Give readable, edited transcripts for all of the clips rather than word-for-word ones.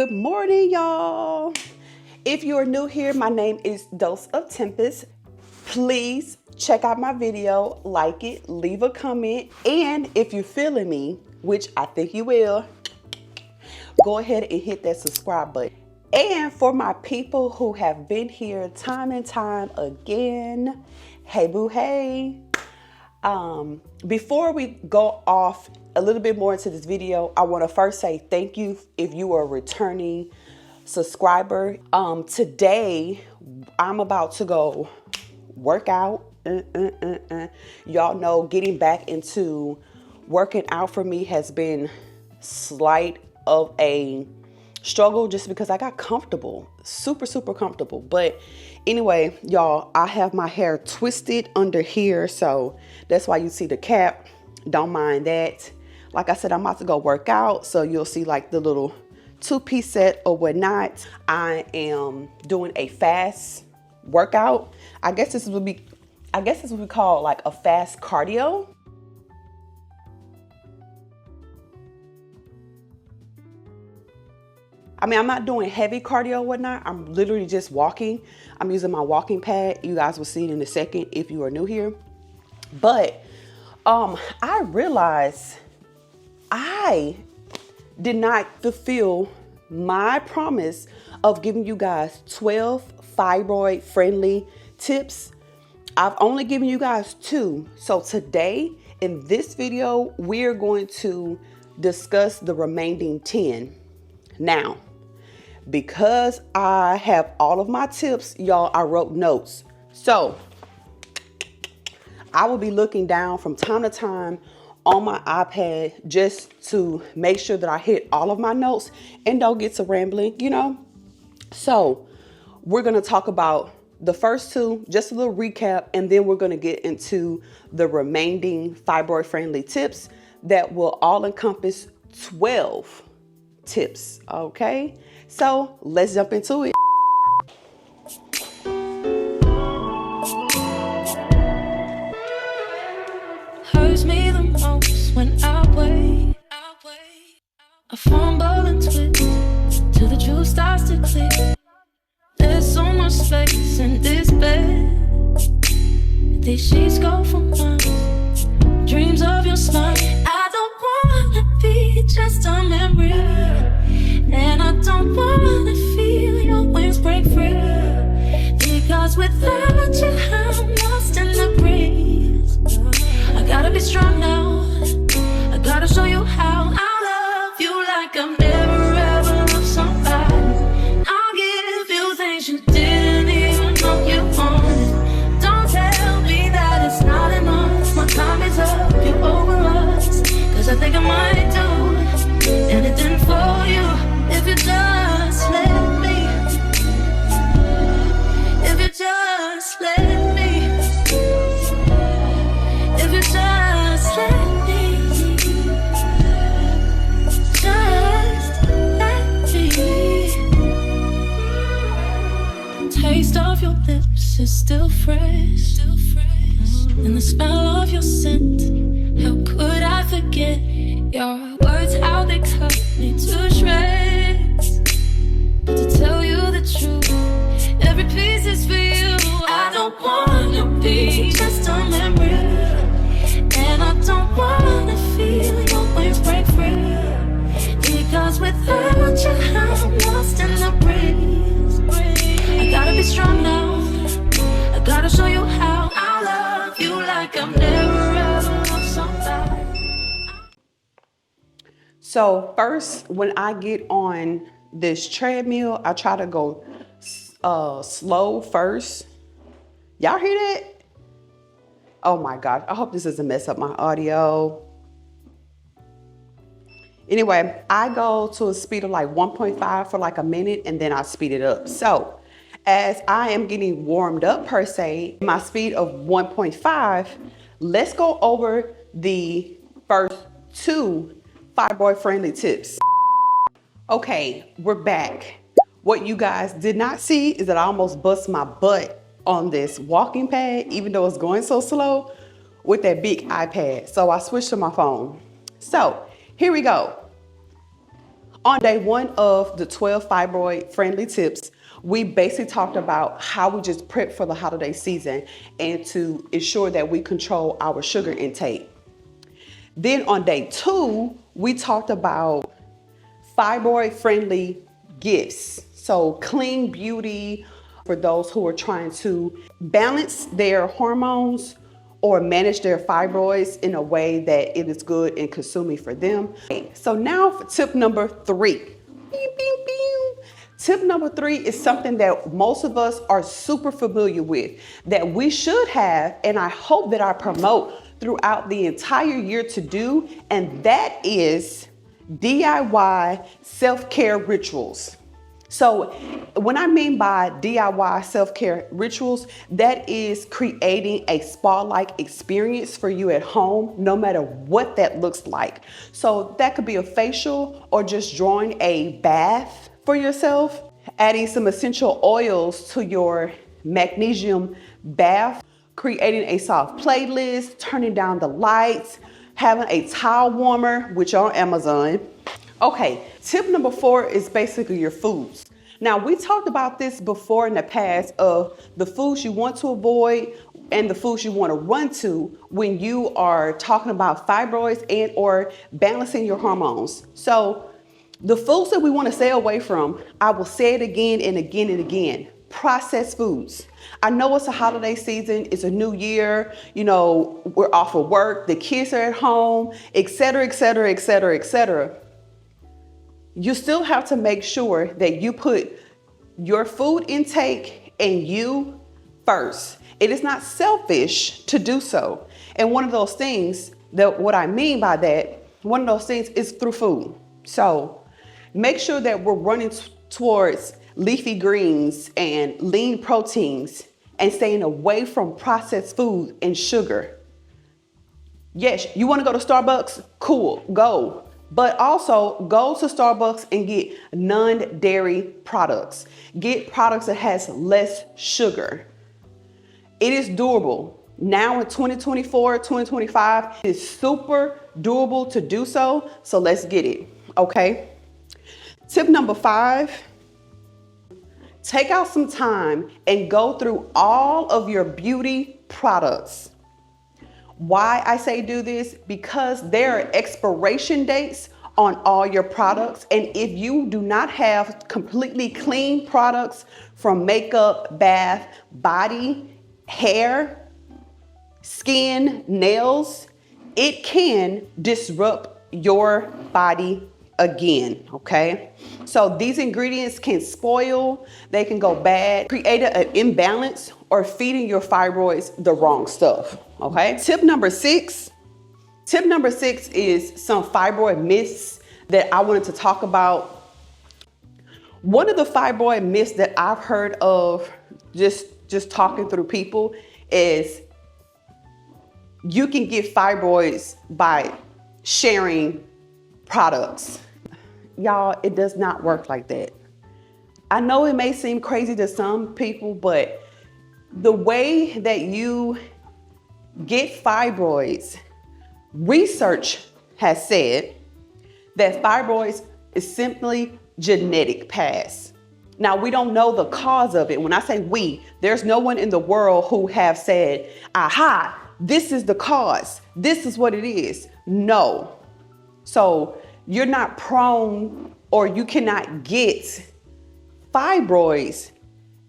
Good morning, y'all. If you are new here, my name is Dose of Tempest. Please check out my video, like it, leave a comment, and if you're feeling me, which I think you will, go ahead and hit that subscribe button. And for my people who have been here time and time again, hey boo hey. Before we go off a little bit more into this video, I want to first say thank you if you are a returning subscriber. Today I'm about to go work out. Y'all know getting back into working out for me has been slight of a struggle just because I got comfortable, super comfortable. But anyway, y'all, I have my hair twisted under here, so that's why you see the cap. Don't mind that. Like I said, I'm about to go work out, so you'll see like the little two-piece set or whatnot. I am doing a fast workout. I guess this would be called like a fast cardio. I mean, I'm not doing heavy cardio or whatnot. I'm literally just walking. I'm using my walking pad. You guys will see it in a second if you are new here. But I realized I did not fulfill my promise of giving you guys 12 fibroid-friendly tips. I've only given you guys 2. So today, in this video, we're going to discuss the remaining 10. Now, because I have all of my tips, y'all, I wrote notes. So I will be looking down from time to time on my iPad just to make sure that I hit all of my notes and don't get to rambling, you know? So we're going to talk about the first 2, just a little recap, and then we're going to get into the remaining fibroid-friendly tips that will all encompass 12 tips. Okay, so let's jump into it. Hurts me the most when I wait. I fumble and twist till the juice starts to click. There's so much space in this bed. These sheets go for miles. Dreams of your smile. I don't wanna be just a memory, and I don't wanna feel your wings break free. Because without you, I'm lost in the breeze. I gotta be strong now. I gotta show you how I love you like I've never ever loved somebody. I'll give you things you didn't even know you wanted. Don't tell me that it's not enough. My time is up, you over us. Cause I think I might do anything for you if you just let me. If you just let me. If you just let me. Just let me. Taste of your lips is still fresh. And the smell of your scent, how could I forget? Your words, how they cut me to shreds. But to tell you the truth, every piece is for you. I don't wanna be just a memory, and I don't wanna feel your wings break free. Because without you, I'm lost in the breeze. I gotta be strong now. I gotta show you how I love you like I've never ever loved somebody. So first, when I get on this treadmill, I try to go slow first. Y'all hear that? Oh my God, I hope this doesn't mess up my audio. Anyway, I go to a speed of like 1.5 for like a minute, and then I speed it up. So as I am getting warmed up per se, my speed of 1.5, let's go over the first 2 fibroid-friendly tips. Okay, we're back. What you guys did not see is that I almost bust my butt on this walking pad, even though it's going so slow, with that big iPad. So I switched to my phone. So here we go. On day one of the 12 fibroid friendly tips, we basically talked about how we just prep for the holiday season and to ensure that we control our sugar intake. Then on day two, we talked about fibroid friendly gifts. So clean beauty for those who are trying to balance their hormones or manage their fibroids in a way that it is good and consuming for them. So now for tip number 3. Beep, beep, beep. Tip number 3 is something that most of us are super familiar with, that we should have, and I hope that I promote throughout the entire year to do, and that is DIY self-care rituals. So when I mean by DIY self-care rituals, that is creating a spa-like experience for you at home, no matter what that looks like. So that could be a facial or just drawing a bath for yourself, adding some essential oils to your magnesium bath, creating a soft playlist, turning down the lights, having a towel warmer, which are on Amazon. Okay, tip number 4 is basically your foods. Now, we talked about this before in the past of the foods you want to avoid and the foods you want to run to when you are talking about fibroids and or balancing your hormones. So the foods that we want to stay away from, I will say it again and again and again. Processed foods. I know it's a holiday season, it's a new year, you know, we're off of work, the kids are at home, etc., etc., etc., etc. You still have to make sure that you put your food intake and you first. It is not selfish to do so. And one of those things, that what I mean by that, one of those things is through food. So make sure that we're running towards leafy greens and lean proteins and staying away from processed food and sugar. Yes, you want to go to Starbucks? Cool, go. But also go to Starbucks and get non-dairy products. Get products that has less sugar. It is doable. Now in 2024, 2025, it is super doable to do so. So let's get it, okay? Tip number 5, take out some time and go through all of your beauty products. Why I say do this? Because there are expiration dates on all your products. And if you do not have completely clean products from makeup, bath, body, hair, skin, nails, it can disrupt your body again, okay? So these ingredients can spoil, they can go bad, create an imbalance, or feeding your fibroids the wrong stuff, okay? Tip number 6 is some fibroid myths that I wanted to talk about. One of the fibroid myths that I've heard of just talking through people is you can get fibroids by sharing products. Y'all, it does not work like that. I know it may seem crazy to some people, but the way that you get fibroids, research has said that fibroids is simply genetic pass. Now, we don't know the cause of it. When I say we, there's no one in the world who have said, aha, this is the cause. This is what it is. No. So you're not prone, or you cannot get fibroids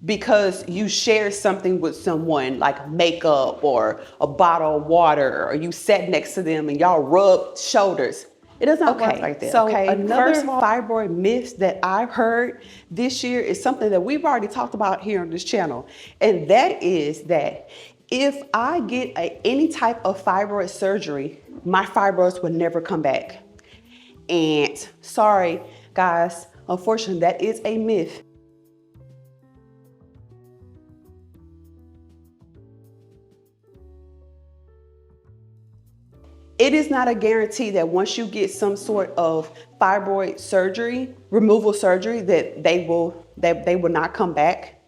because you share something with someone like makeup or a bottle of water, or you sat next to them and y'all rubbed shoulders. It does not work like that. So another fibroid myth that I've heard this year is something that we've already talked about here on this channel. And that is that if I get any type of fibroid surgery, my fibroids will never come back. And sorry, guys, unfortunately, that is a myth. It is not a guarantee that once you get some sort of fibroid surgery, removal surgery, that they will not come back.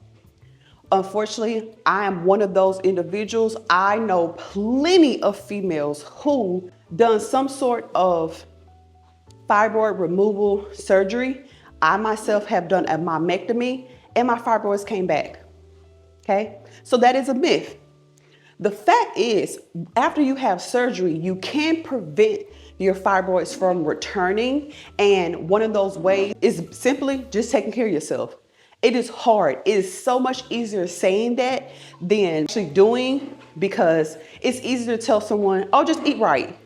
Unfortunately, I am one of those individuals. I know plenty of females who done some sort of fibroid removal surgery. I myself have done a mammectomy and my fibroids came back. Okay, so that is a myth. The fact is, after you have surgery, you can prevent your fibroids from returning. And one of those ways is simply just taking care of yourself. It is hard. It is so much easier saying that than actually doing, because it's easier to tell someone, oh, just eat right.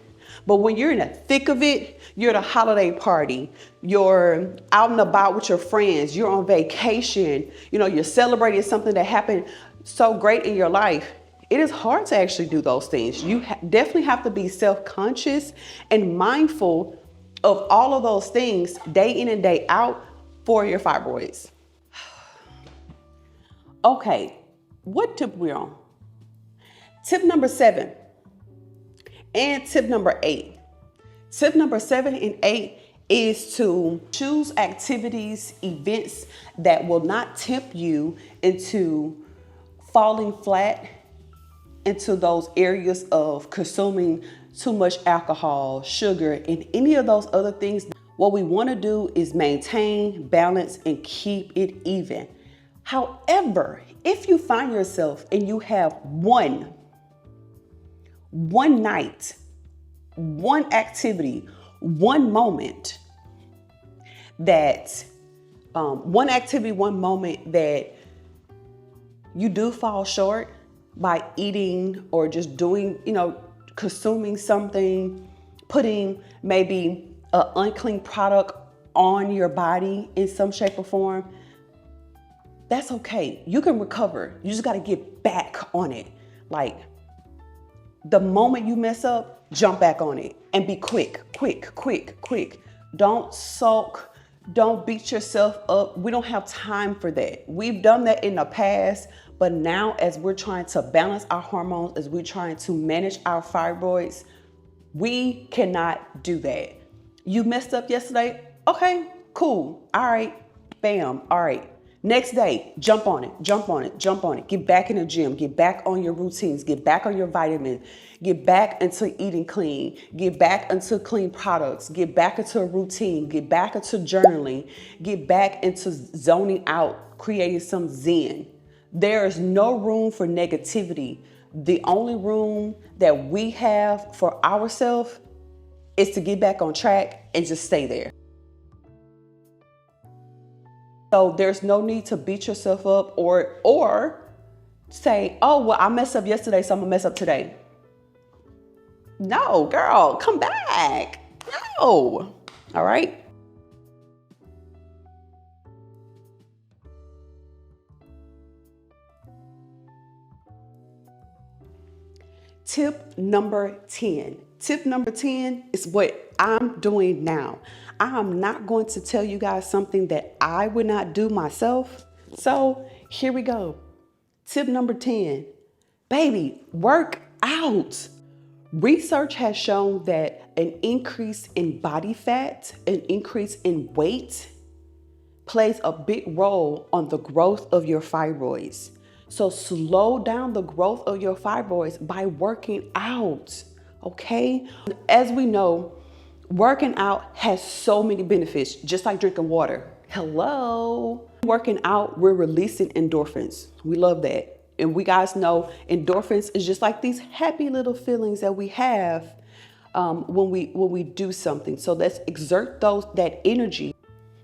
But when you're in the thick of it, you're at a holiday party, you're out and about with your friends, you're on vacation, you're celebrating something that happened so great in your life. It is hard to actually do those things. You definitely have to be self-conscious and mindful of all of those things day in and day out for your fibroids. Okay, what tip we on? Tip number 7 and tip number 8. Tip number 7 and 8 is to choose activities, events that will not tempt you into falling flat into those areas of consuming too much alcohol, sugar, and any of those other things. What we want to do is maintain balance and keep it even. However, if you find yourself and you have one night, one activity, one moment that you do fall short by eating or just doing, consuming something, putting maybe an unclean product on your body in some shape or form, that's okay. You can recover. You just got to get back on it. Like, the moment you mess up, jump back on it and be quick. Don't sulk. Don't beat yourself up. We don't have time for that. We've done that in the past, but now as we're trying to balance our hormones, as we're trying to manage our fibroids, we cannot do that. You messed up yesterday? Okay, cool. All right, bam, all right. Next day, jump on it. Get back in the gym, get back on your routines, get back on your vitamins, get back into eating clean, get back into clean products, get back into a routine, get back into journaling, get back into zoning out, creating some zen. There is no room for negativity. The only room that we have for ourselves is to get back on track and just stay there. So there's no need to beat yourself up or say, oh, well, I messed up yesterday, so I'm gonna mess up today. No, girl, come back. No. All right. Tip number 10. Tip number 10 is what I'm doing now. I am not going to tell you guys something that I would not do myself. So here we go. Tip number 10, baby, work out. Research has shown that an increase in body fat, an increase in weight plays a big role on the growth of your fibroids. So slow down the growth of your fibroids by working out, okay? As we know, working out has so many benefits, just like drinking water. Hello. Working out, we're releasing endorphins. We love that. And we guys know endorphins is just like these happy little feelings that we have when we do something. So let's exert that energy,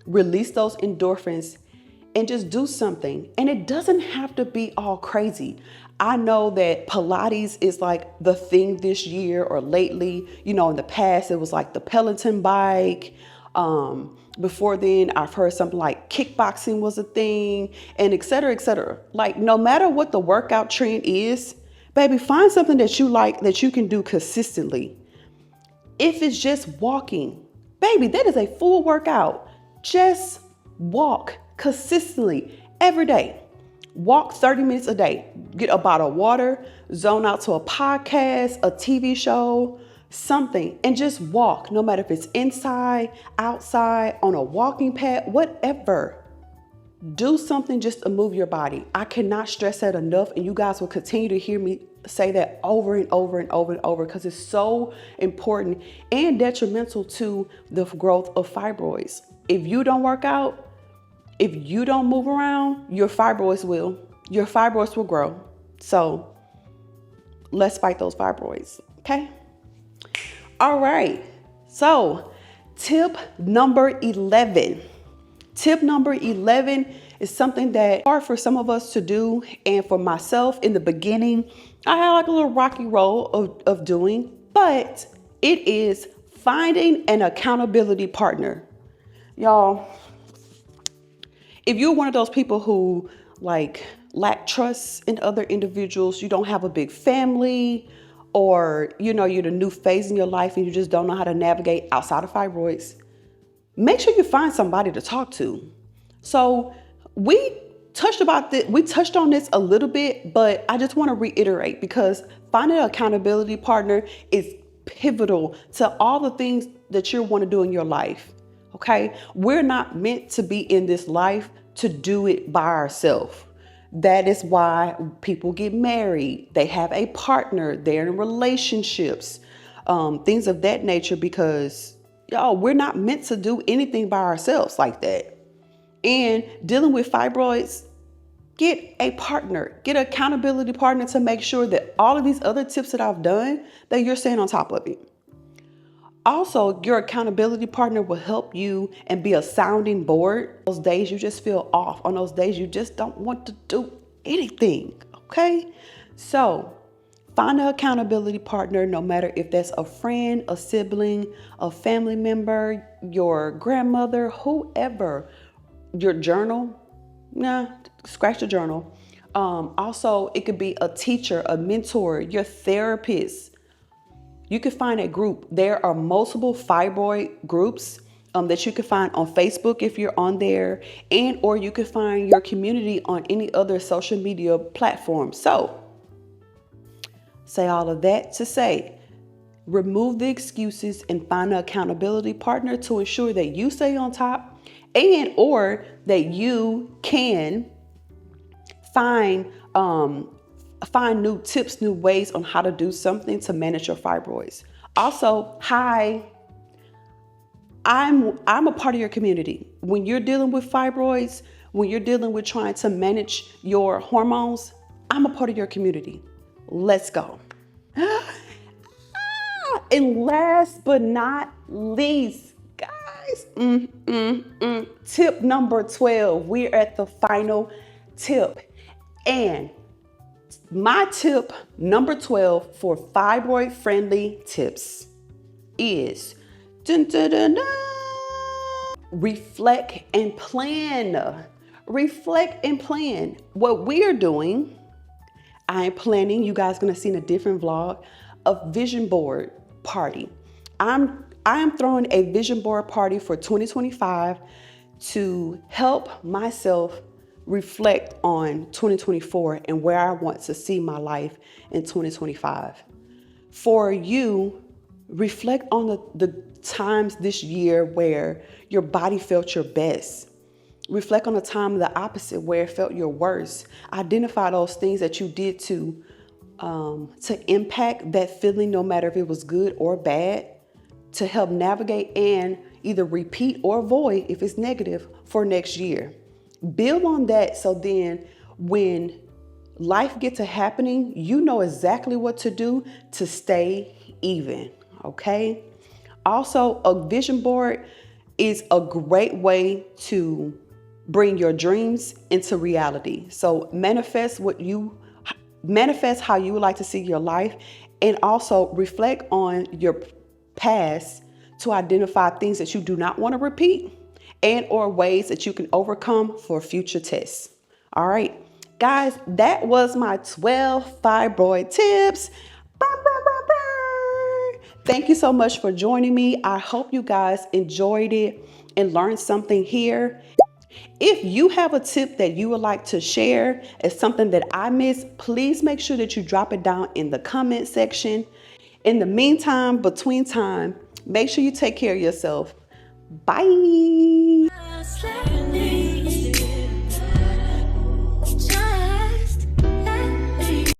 release those endorphins, and just do something. And it doesn't have to be all crazy. I know that Pilates is like the thing this year or lately. In the past, it was like the Peloton bike. Before then, I've heard something like kickboxing was a thing, and et cetera, et cetera. Like, no matter what the workout trend is, baby, find something that you like that you can do consistently. If it's just walking, baby, that is a full workout. Just walk consistently every day. Walk 30 minutes a day. Get a bottle of water, zone out to a podcast, a TV show, something, and just walk. No matter if it's inside, outside, on a walking pad, whatever. Do something just to move your body. I cannot stress that enough, and you guys will continue to hear me say that over and over and over and over, because it's so important and detrimental to the growth of fibroids. If you don't work out, if you don't move around, your fibroids will grow. So let's fight those fibroids, okay? All right, so tip number 11. Tip number 11 is something that hard for some of us to do. And for myself in the beginning, I had like a little rocky road of doing, but it is finding an accountability partner. Y'all, if you're one of those people who like lack trust in other individuals, you don't have a big family, or you're the new phase in your life and you just don't know how to navigate outside of fibroids, make sure you find somebody to talk to. So we touched on this a little bit, but I just want to reiterate, because finding an accountability partner is pivotal to all the things that you want to do in your life. Okay? We're not meant to be in this life to do it by ourselves. That is why people get married. They have a partner. They're in relationships, things of that nature, because we're not meant to do anything by ourselves like that. And dealing with fibroids, get a partner, get an accountability partner to make sure that all of these other tips that I've done, that you're staying on top of it. Also, your accountability partner will help you and be a sounding board. Those days you just feel off, on those days you just don't want to do anything, okay? So find an accountability partner, no matter if that's a friend, a sibling, a family member, your grandmother, whoever. Your journal, scratch the journal. Also, it could be a teacher, a mentor, your therapist. You can find a group. There are multiple fibroid groups that you can find on Facebook if you're on there, or you can find your community on any other social media platform. So, say all of that to say, remove the excuses and find an accountability partner to ensure that you stay on top, or that you can find new tips, new ways on how to do something to manage your fibroids. Also, I'm a part of your community. When you're dealing with fibroids, when you're dealing with trying to manage your hormones, I'm a part of your community. Let's go. And last but not least, guys, tip number 12. We're at the final tip. And my tip number 12 for fibroid-friendly tips is reflect and plan. Reflect and plan. What we are doing, I am planning, you guys gonna see in a different vlog, a vision board party. I am throwing a vision board party for 2025 to help myself reflect on 2024 and where I want to see my life in 2025. For you, reflect on the times this year where your body felt your best. Reflect on the time of the opposite where it felt your worst. Identify those things that you did to impact that feeling, no matter if it was good or bad, to help navigate and either repeat or avoid if it's negative for next year. Build on that, so then when life gets to happening, you know exactly what to do to stay even, okay? Also, a vision board is a great way to bring your dreams into reality. So manifest how you would like to see your life, and also reflect on your past to identify things that you do not want to repeat, or ways that you can overcome for future tests. All right, guys, that was my 12 fibroid tips. Thank you so much for joining me. I hope you guys enjoyed it and learned something here. If you have a tip that you would like to share as something that I missed, please make sure that you drop it down in the comment section. In the meantime, between time, make sure you take care of yourself. Bye.